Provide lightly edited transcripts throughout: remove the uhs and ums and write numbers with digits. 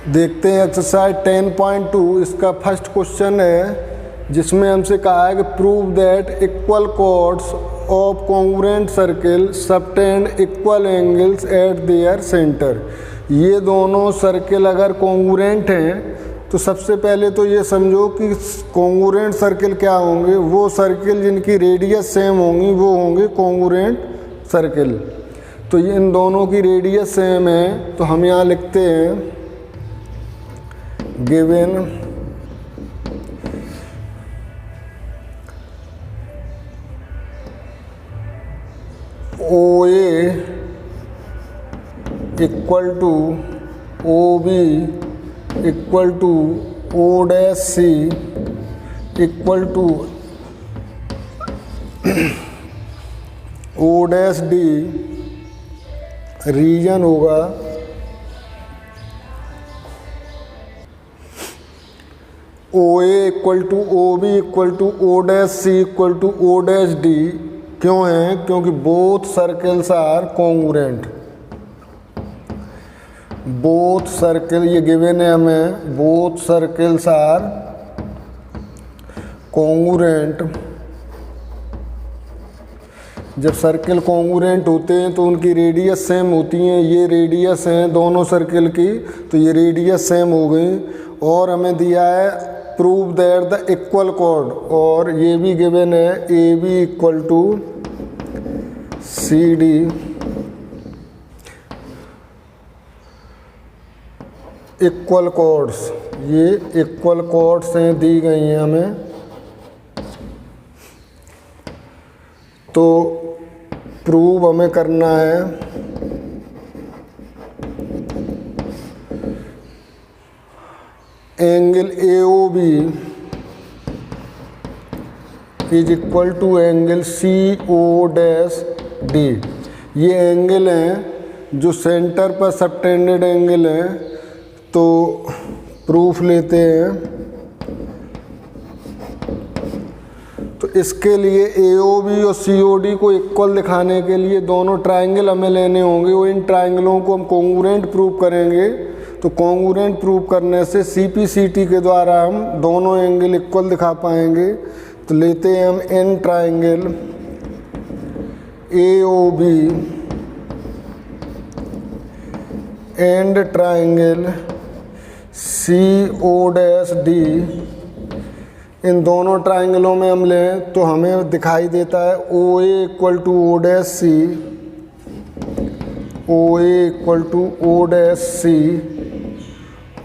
देखते हैं एक्सरसाइज 10.2। इसका फर्स्ट क्वेश्चन है जिसमें हमसे कहा है कि prove that equal chords of congruent circle subtend equal angles at their centre. ये दोनों सर्किल अगर कॉन्ग्रुएंट हैं तो सबसे पहले तो ये समझो कि कॉन्ग्रुएंट सर्किल क्या होंगे, वो सर्किल जिनकी रेडियस सेम होंगी वो होंगे कॉन्ग्रुएंट सर्किल। तो ये इन दोनों की रेडियस सेम है, तो हम यहाँ लिखते हैं given OA equal to OB equal to OC equal to OD reason होगा OA equal to OB equal to OC equal to OD। क्यों है? क्योंकि both circles are congruent. Both circle, ये गिवन है हमें, बोथ सर्कल्स आर कॉन्ग्रुएंट। जब circle congruent होते हैं तो उनकी रेडियस सेम होती हैं। ये रेडियस हैं दोनों सर्कल की, तो ये रेडियस सेम हो गई। और हमें दिया है prove that the equal chord, और ये भी गिवन है AB equal to CD equal chords. ये इक्वल कॉर्ड्स हैं, दी गई हैं हमें। तो प्रूव हमें करना है angle AOB is equal to angle CO'D। ये एंगल हैं जो सेंटर पर सबटेंडेड एंगल हैं। तो प्रूफ लेते हैं। तो इसके लिए AOB और COD को इक्वल दिखाने के लिए दोनों ट्रायंगल हमें लेने होंगे। वो इन ट्रायंगलों को हम कॉन्ग्रुएंट प्रूव करेंगे। तो कॉन्ग्रुएंट प्रूव करने से CPCT के द्वारा हम दोनों एंगल इक्वल दिखा पाएंगे। तो लेते हैं हम in triangle AOB and triangle CO'D। इन दोनों ट्रायंगलों में हम लें तो हमें दिखाई देता है OA equal to OC, OA equal to OC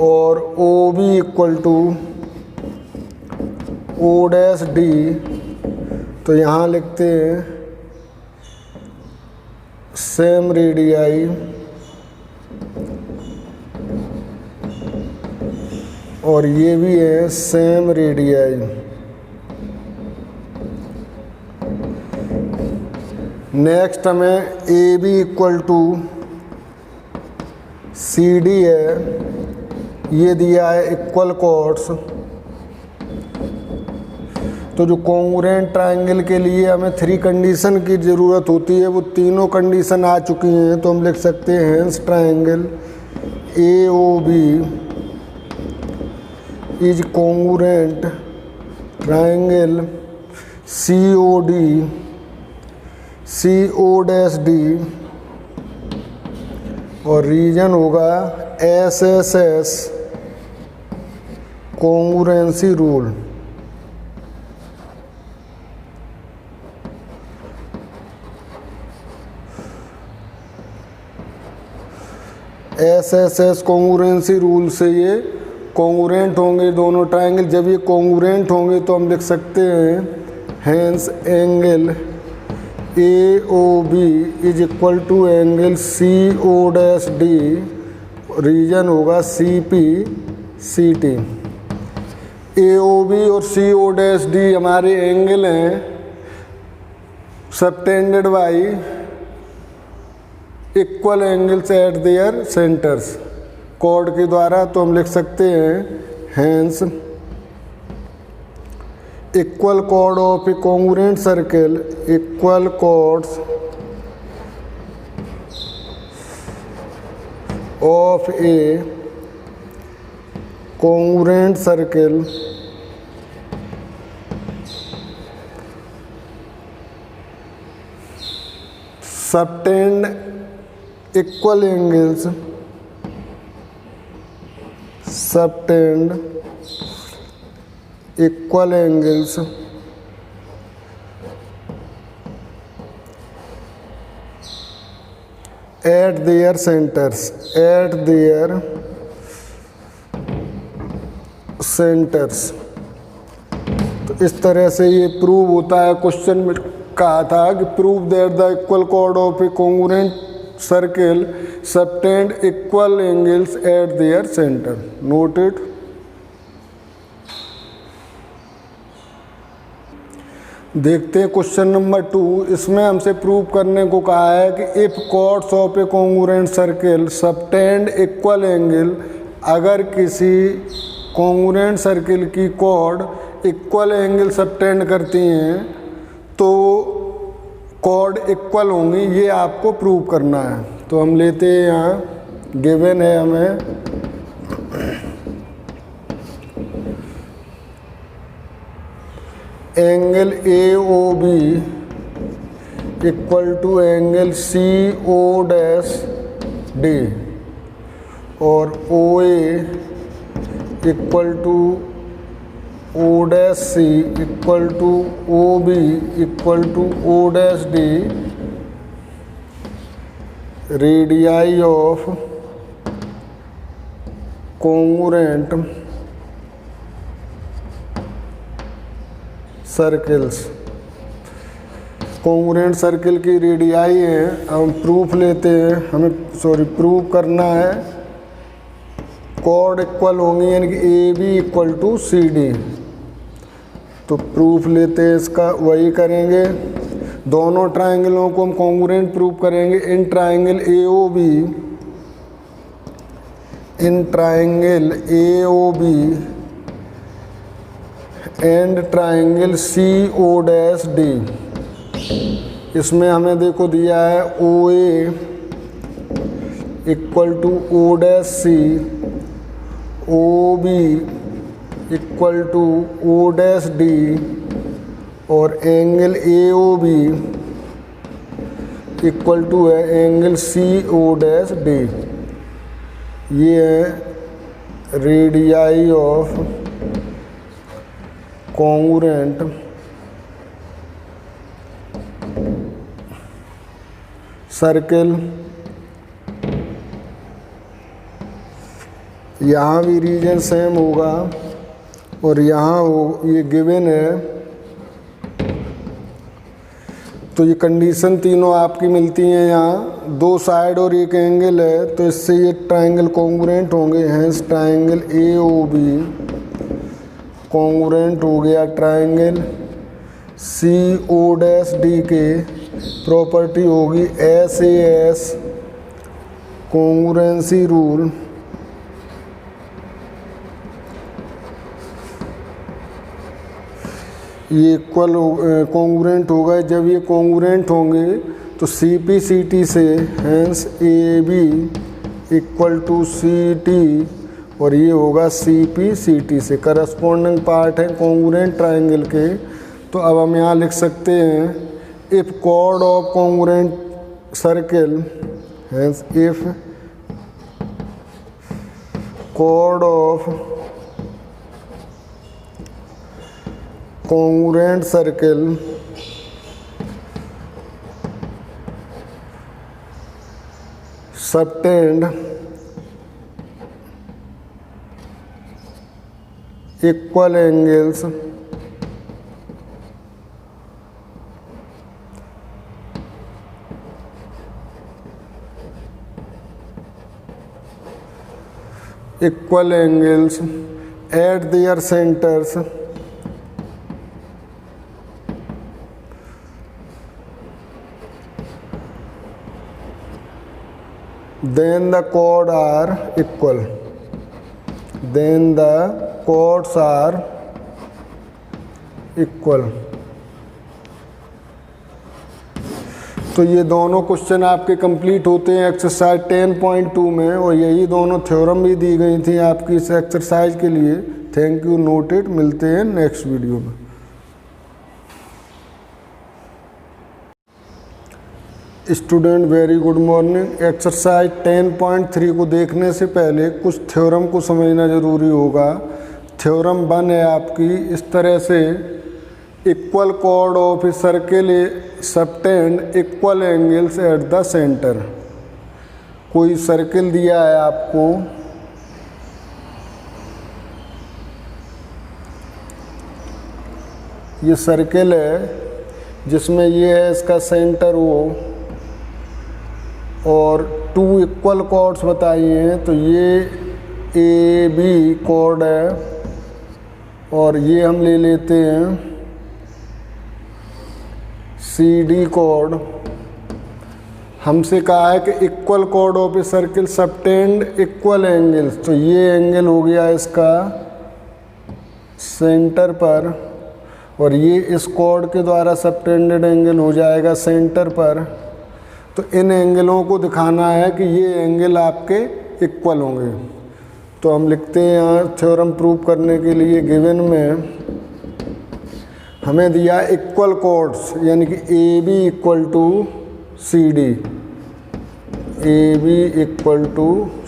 और OB इक्वल टू OD। तो यहाँ लिखते हैं सेम रेडियाई और ये भी है सेम रेडियाई। नेक्स्ट हमें AB इक्वल टू CD है, ये दिया है इक्वल कॉर्ड्स। तो जो कॉन्ग्रुएंट ट्रायंगल के लिए हमें 3 कंडीशन की ज़रूरत होती है, वो तीनों कंडीशन आ चुकी हैं। तो हम लिख सकते हैं hence triangle AOB is congruent triangle COD और रीजन होगा SSS congruency rule. SSS congruency rule से ये कॉन्ग्रुएंट होंगे दोनों ट्रायंगल। जब ये कॉन्ग्रुएंट होंगे तो हम लिख सकते हैं hence angle AOB is equal to angle CO'D, reason होगा CPCT। AOB और CO'D हमारे एंगल हैं subtended by equal angles at their centres chord के द्वारा। तो हम लिख सकते हैं hence equal chord of a congruent circle, equal chords of a congruent circle subtend equal angles at their centers तो इस तरह से ये प्रूव होता है। क्वेश्चन में कहा था कि prove that the equal chord of a congruent circle subtend equal angles at their centre. Noted. देखते हैं क्वेश्चन नंबर 2। इसमें हमसे प्रूव करने को कहा है कि if chords of a congruent circle subtend equal angle, अगर किसी कॉन्ग्रुएंट सर्किल की कॉर्ड इक्वल एंगल सबटेंड करती हैं तो कॉर्ड इक्वल होंगी, ये आपको प्रूव करना है। तो हम लेते हैं, यहाँ गिवन है हमें angle AOB equal to angle CO'D और OA equal to O'C equal to OB equal to O'D, radii of congruent circles. Congruent circle की रेडियाई है। हम प्रूफ लेते हैं, हमें प्रूव करना है कॉर्ड इक्वल होंगी, यानी कि AB इक्वल टू CD। तो प्रूफ लेते हैं इसका, वही करेंगे। दोनों ट्राइंगलों को हम कॉन्ग्रुएंट प्रूव करेंगे। In triangle AOB and triangle CO'D, इसमें हमें देखो दिया है OA equal to O'C, OB equal to O'D और एंगल AOB इक्वल टू है एंगल CO'D। ये है रेडियाई ऑफ कॉन्ग्रुएंट सर्किल। यहाँ भी रीजन सेम होगा और यहाँ ये गिवन है। तो ये कंडीशन तीनों आपकी मिलती हैं। यहाँ दो साइड और एक एंगल है, तो इससे ये ट्राइंगल कॉन्ग्रुएंट होंगे। हैंस ट्राइंगल AOB कॉन्ग्रुएंट हो गया ट्राइंगल CO'D के। प्रॉपर्टी होगी SAS कॉन्ग्रुएंसी रूल। ये इक्वल कॉन्ग्रुएंट होगा। जब ये कॉन्ग्रुएंट होंगे तो CP/CT से, hence AB equal to CT और ये होगा CP/CT से। करस्पॉन्डिंग पार्ट है कॉन्ग्रुएंट ट्राइंगल के। तो अब हम यहाँ लिख सकते हैं if chord of congruent circle, hence if chord of congruent circle subtend equal angles at their centers, then the chords are equal. Then the chords are equal. तो ये दोनों क्वेश्चन आपके कंप्लीट होते हैं एक्सरसाइज 10.2 में, और यही दोनों थ्योरम भी दी गई थी आपकी इस एक्सरसाइज के लिए। Thank you, noted. मिलते हैं नेक्स्ट वीडियो में। Student very good morning. Exercise 10.3 को देखने से पहले कुछ थ्योरम को समझना ज़रूरी होगा। थ्योरम 1 है आपकी इस तरह से, equal chord of a circle subtend equal angles at the centre. कोई सर्किल दिया है आपको, ये सर्किल है जिसमें ये है इसका सेंटर O, और 2 इक्वल कॉर्ड्स बताइए हैं। तो ये AB कॉर्ड है, और ये हम ले लेते हैं CD कॉर्ड। हमसे कहा है कि equal chord of a circle subtend equal angles, तो ये एंगल हो गया इसका सेंटर पर, और ये इस कॉर्ड के द्वारा सबटेंडेड एंगल हो जाएगा सेंटर पर। तो इन एंगलों को दिखाना है कि ये एंगल आपके इक्वल होंगे। तो हम लिखते हैं यहाँ थ्योरम प्रूव करने के लिए गिवन में हमें दिया इक्वल कॉर्ड्स, यानी कि AB equal to CD, AB equal to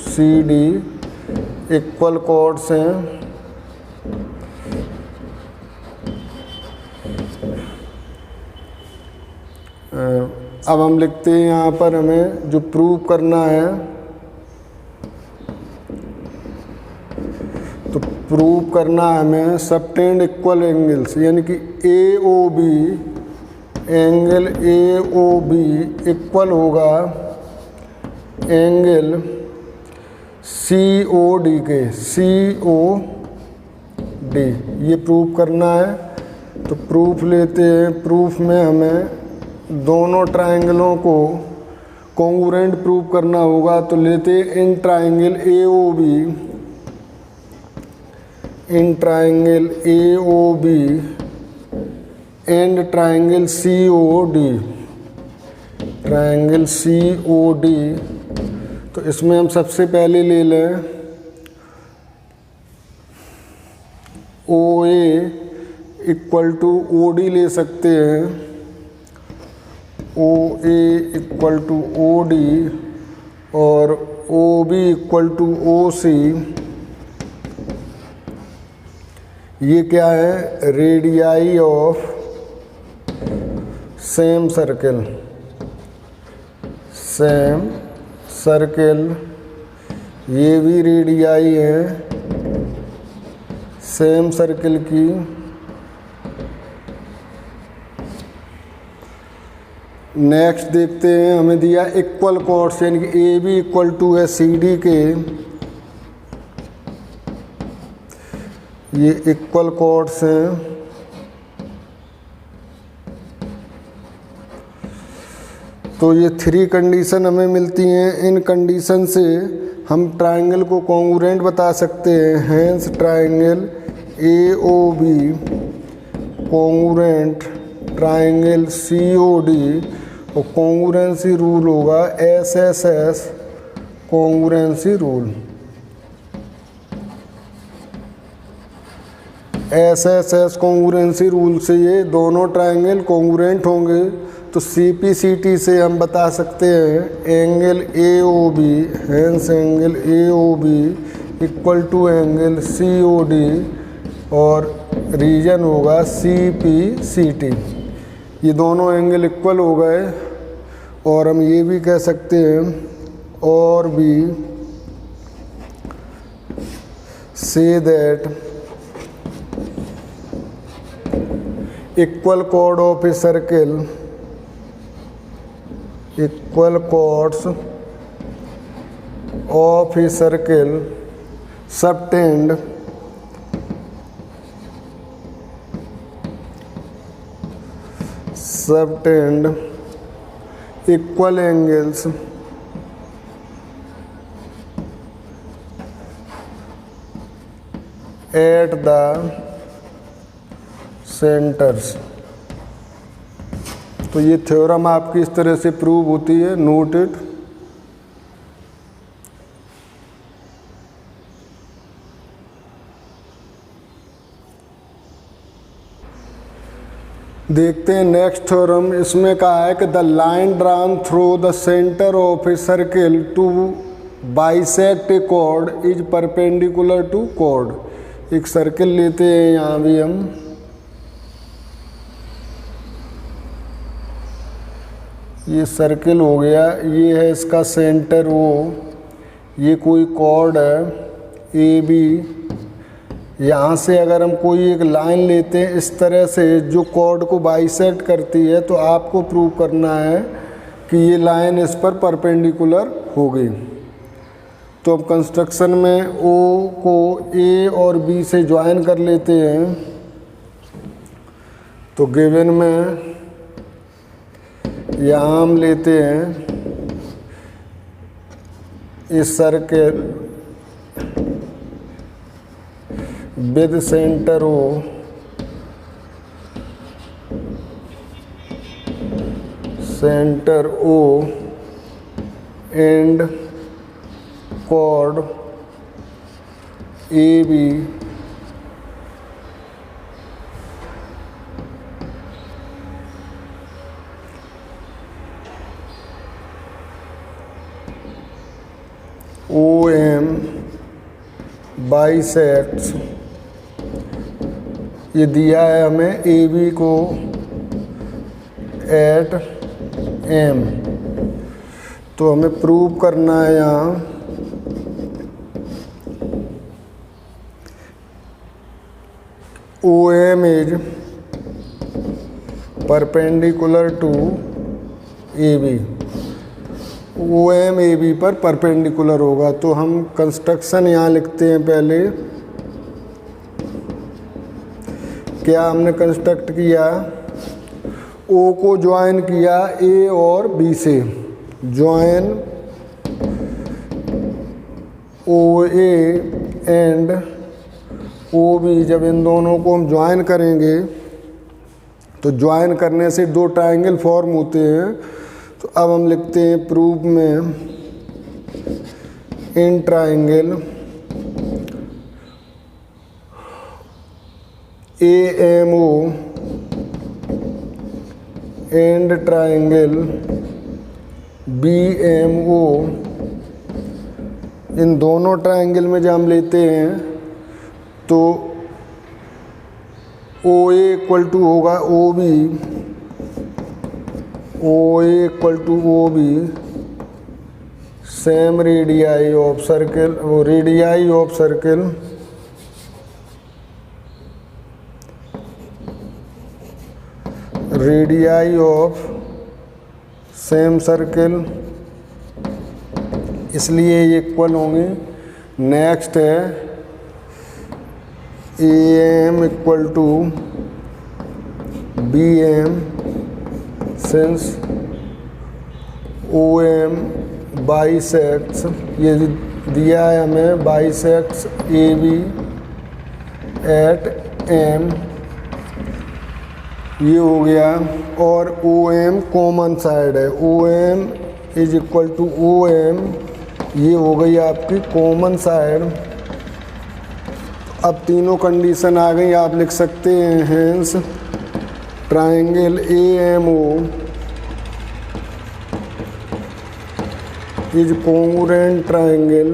CD equal chords हैं। अब हम लिखते हैं यहाँ पर हमें जो प्रूव करना है, तो प्रूव करना है हमें सबटेंड इक्वल एंगल्स, यानी कि AOB एंगल AOB इक्वल होगा एंगल COD के, COD ये प्रूव करना है। तो प्रूफ लेते हैं। प्रूफ में हमें दोनों ट्रायंगलों को कॉन्ग्रुएंट प्रूव करना होगा। तो लेते हैं in triangle AOB, in triangle AOB and triangle COD, triangle COD। तो इसमें हम सबसे पहले ले लें OA इक्वल टू OD ले सकते हैं, OA इक्वल टू OD, और OB इक्वल टू OC। ये क्या है? Radii of same circle, same circle. ये भी रेडियाई है सेम सर्किल की। नेक्स्ट देखते हैं, हमें दिया इक्वल कॉर्ड्स, यानी कि AB इक्वल टू है CD के, ये इक्वल कॉर्ड्स हैं। तो ये 3 कंडीशन हमें मिलती हैं। इन कंडीशन से हम ट्रायंगल को कॉन्ग्रुएंट बता सकते हैं। Hence triangle AOB congruent triangle COD, और कॉन्ग्रुएंसी रूल होगा SSS congruency rule. SSS congruency rule से ये दोनों ट्रायंगल कॉन्ग्रुएंट होंगे। तो CPCT से हम बता सकते हैं angle AOB, hence angle AOB equal to angle COD, और रीजन होगा CPCT। ये दोनों एंगल इक्वल हो गए। और हम ये भी कह सकते हैं और भी say that equal chord of a circle, equal chords of a circle subtend equal angles at the centres. तो ये थ्योरम आपकी इस तरह से प्रूव होती है, नोट इट। देखते हैं नेक्स्ट थ्योरम। इसमें कहा है कि the line drawn through the centre of a circle to bisect a chord is perpendicular to chord. एक सर्किल लेते हैं यहाँ भी हम, ये सर्किल हो गया, ये है इसका सेंटर ओ, ये कोई कॉर्ड है ए बी। यहाँ से अगर हम कोई एक लाइन लेते हैं इस तरह से जो कॉर्ड को बाइसेक्ट करती है, तो आपको प्रूव करना है कि ये लाइन इस पर परपेंडिकुलर होगी। तो अब कंस्ट्रक्शन में ओ को ए और बी से ज्वाइन कर लेते हैं। तो गिवन में यहाँ हम लेते हैं इस circle with centre O, centre O and chord A B O M bisects, ये दिया है हमें ए बी को एट एम। तो हमें प्रूव करना है यहाँ O M is perpendicular to A B, O M A B पर परपेंडिकुलर होगा। तो हम कंस्ट्रक्शन यहाँ लिखते हैं पहले। क्या हमने कंस्ट्रक्ट किया, ओ को ज्वाइन किया ए और बी से, join O A and O B. जब इन दोनों को हम ज्वाइन करेंगे तो ज्वाइन करने से दो ट्रायंगल फॉर्म होते हैं। तो अब हम लिखते हैं प्रूफ में in triangle AMO and triangle BMO, इन दोनों ट्रायंगल में जब हम लेते हैं तो OA इक्वल टू होगा OB, OA equal to OB, same radii of circle, वो radii of circle radii of same circle, इसलिए ये इक्वल होंगे। नेक्स्ट है AM equal to BM since OM bisects, ये दिया है हमें बाइसेक्ट्स AB एट M, ये हो गया। और OM कॉमन साइड है, OM is equal to OM, ये हो गई आपकी कॉमन साइड। अब तीनों कंडीशन आ गई, आप लिख सकते हैं hence triangle AMO is congruent triangle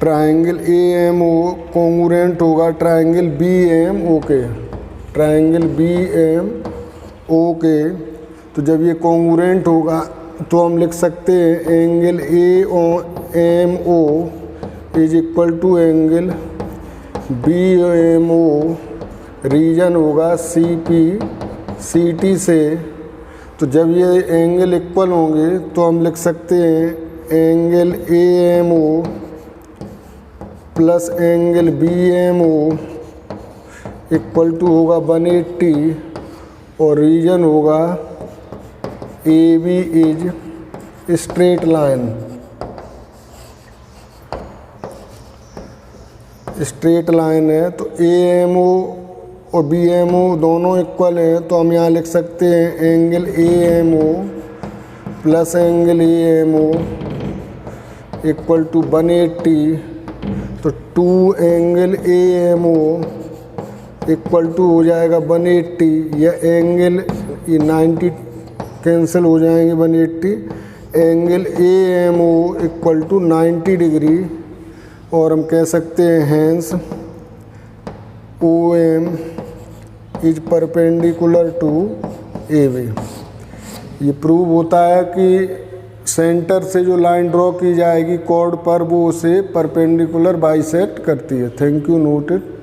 triangle AMO congruent होगा ट्रायंगल BMO के, ट्रायंगल BMO के। तो जब ये कोंग्रुएंट होगा तो हम लिख सकते हैं angle AMO is equal to angle BMO, reason होगा CP CT से। तो जब ये एंगल इक्वल होंगे तो हम लिख सकते हैं angle AMO plus angle BMO equal to होगा 180 और रीजन होगा AB is straight line. Straight line है तो AMO और BMO दोनों इक्वल हैं, तो हम यहाँ लिख सकते हैं angle AMO plus angle AMO equal to 180। तो 2 एंगल AMO इक्वल टू हो जाएगा 180, या एंगल ये 90 कैंसिल हो जाएंगे 180, angle AMO equal to 90 degree. और हम कह सकते हैं hence OM is perpendicular to AB। ये प्रूव होता है कि सेंटर से जो लाइन ड्रॉ की जाएगी कॉर्ड पर, वो उसे परपेंडिकुलर बाइसेक्ट करती है। Thank you, noted.